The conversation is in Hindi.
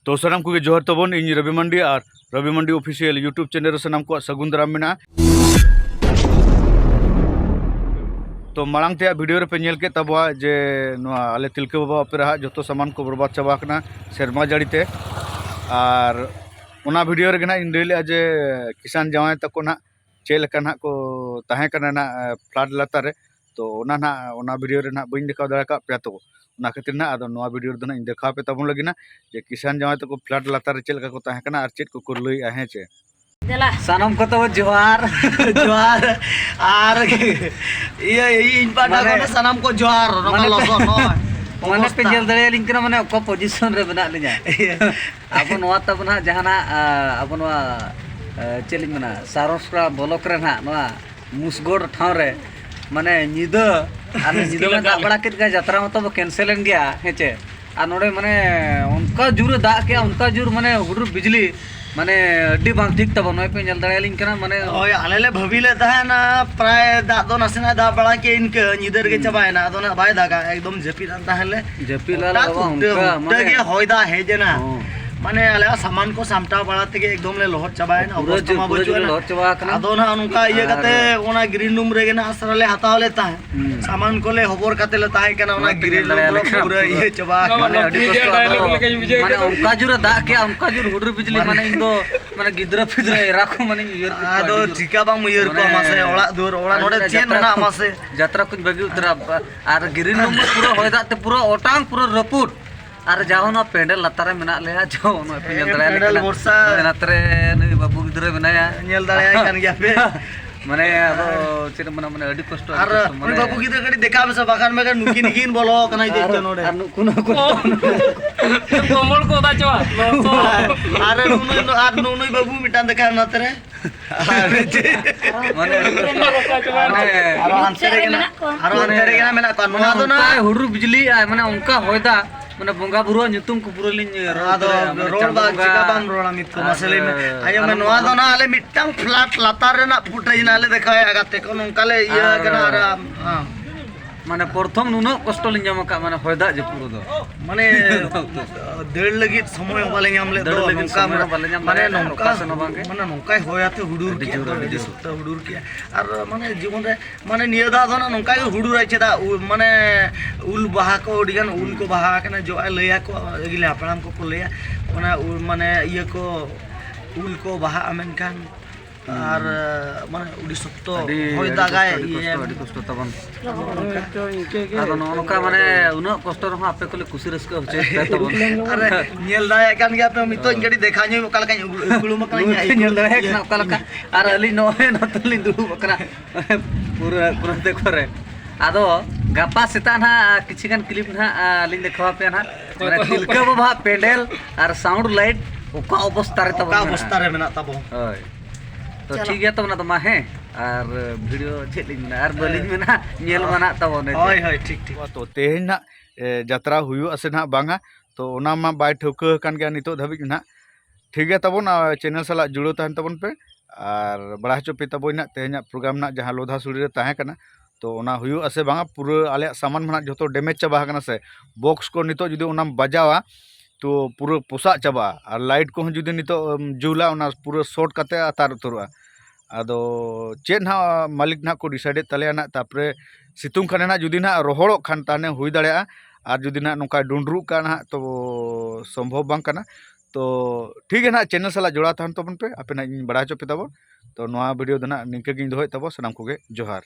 तो सानाम को जोहर तबन इन रवि मंडी और रवि मंडी ऑफिशियल यूट्यूब चैनल सानाम को सगुन दाराम मेना। तो मांग ते वीडियो पे नेल के तबवा जे आले तिलका बाबा अपेरा जो सामान को बर्बाद चाबाकना सेरमा जाड़ीते और उना वीडियो रे इन लैया जे किसान जवाई तक ना चेलका ना को तहें कना ना फ्लड लातार तो उना वीडियो रे ना बइन देखा दाड़ा पे तो ना खातिर ना आदो नोआ वीडियो रे इन देखा पे तबन लगी ना जे किसान जवाई तक फ्लड लातार चेलका को तहें कना और चेत को लई आहे चे सानम को तो जोहार जोहार आर ये इन पाटा को सानम को जोहार माने लसो नो माने पे जेल दरे लिंक ना माने को पोजीशन रे बना लिया अब नोआ तब ना जहाना अब नोआ चेलिंग ना सारोसरा ब्लॉक रे ना नोआ मुसगोड़ ठाव रे माने निदो आ निदो में दाबड़ा कित का यात्रा मत कैंसिल एन गया हेचे आ नोडे माने उनका जुर दा के उनका जुर माने हुडुर बिजली माने अड्डी बांग ठीक तब नय पे जल दाड़े लिंक ना माने ओय आलेले भविले तहना प्राय दा दो नसेना दा बड़ा के इनके निदर के चबायना अदो ना बाय दागा एकदम जपीदान तहले जपीला उनका माने होयदा हेजेना माने आले सामान को सामटा बड़ा ते एकदम ले लोहट चबायना अवस्था मा बचुना लोहट चबा कना अदो ना उनका ये कते ओना ग्रीन रूम रे ना असरले हतावले ता सामान को ले होबर कते ले ताहे कना ओना ग्रीन रूम पूरा ये चबा माने अड्डी कष्ट माने उनका जुर दा के उनका जुर हुडुर बिजली माने इंदो माने गिद्रा फिद्रा राखो माने यर आदो ठिका बा मुयर को मासे ओला दूर ओला नोडे चेन ना मासे यात्रा कुछ बगी उतरा आर ग्रीन रूम पूरा होयदा ते पूरा ओटांग पूरा रपुट आर जाओ ना पेंडल लतारे मेना लेया जो ना पेंडल पेंडल वर्षा नतरे नै बाबू गिदरे बनाया नेल दाया कान गया पे माने अब चिर मना माने अडी कष्ट आर बाबू गिदरे कडी देखा बस बागान में नुकी निकिन बोलो कनाई दे नोडे आर कुनो कोमल को दाचो आर नुनई बाबू मिटान देखा नतरे माने आरो अंतरे के ना मेना को नोआ दो ना हुडुर बिजली माने उनका होयदा माने बोंगा बुरो नुतुम को पुरो लिन आदो रोड बा चिका बाम रोड़ा मित को मसले में आयो में नोआ दो ना आले मिटटांग फ्लैट लातार रे ना फुटे नाले देखाय आगाते को नंकाले ये कना हां माने प्रथम नुनो कष्ट लिन जमा का माने होयदा जे पुरो दो माने देड़ लगी समय बाले हमले दो नंका माने नंका माने नंकाय होयाते हुडुर के सुत्ता हुडुर के और माने जीवन रे माने नियदा दो ना नंका हुडुर आइछे दा माने उल बाहा को ओडिगन उल को बाहा कना जो लया को एगिले आपराम को लया माने ये को उल को बाहा अमेन कान और माने उडी सत्तो होय दागाय ये अडी कष्ट तबन आदो नोका माने उनो कष्ट रहा आपे कोले खुशी रस्क होचे तबन अरे नेल दाया कान गया पे मितो गडी देखा न्यू ओका लका उकुलु मका नेल दाया ना ओका लका और अली नोहे नतली दुडु बकरा पूरा पूरा देखो रे आदो गापा सेता ना किछि गान क्लिप ना लिन देखवा पे ना माने तिलका बाबा पेंडल और साउंड लाइट ओका अवस्था रे तब ओका अवस्था रे मेना तब होय तो ठीक है तब ना तमा है और वीडियो चेलिंग ना और बलिंग में ना नेल मना तब ने होय होय ठीक ठीक तो तेहेन ना यात्रा हुयु असे ना बांगा तो ओना मा बाय ठौका कान गया नितो धाबि ना ठीक है तबन चैनल साला जुड़ो तहन तबन पे और बड़ा हचो पे तबो ना तेहेन प्रोग्राम ना जहां लोधा सुरी रे ताहे कना तो ओना हुयु असे बांगा पूरा आले सामान मना जतो डैमेज चाबा कना से बॉक्स को नितो जुदी ओना बजावा तो पूरा पोसा चाबा और लाइट को जुदी नितो जुला ओना पूरा शॉर्ट कते अतार उतरवा आदो चेन ना मालिक ना को डिसाइड तले ना तापरे सितुंग खाने ना जुदी ना रोहड़ो खान ताने हुई दाड़ेया और जुदी ना नोका डुंडरू का ना तो संभव बांग कना तो ठीक है ना चैनल साला जोड़ा तहन तबन पे आपे ना बड़ा चो पे तब तो नोआ वीडियो दना निंके गिन दोय तब सनाम कोगे जोहार।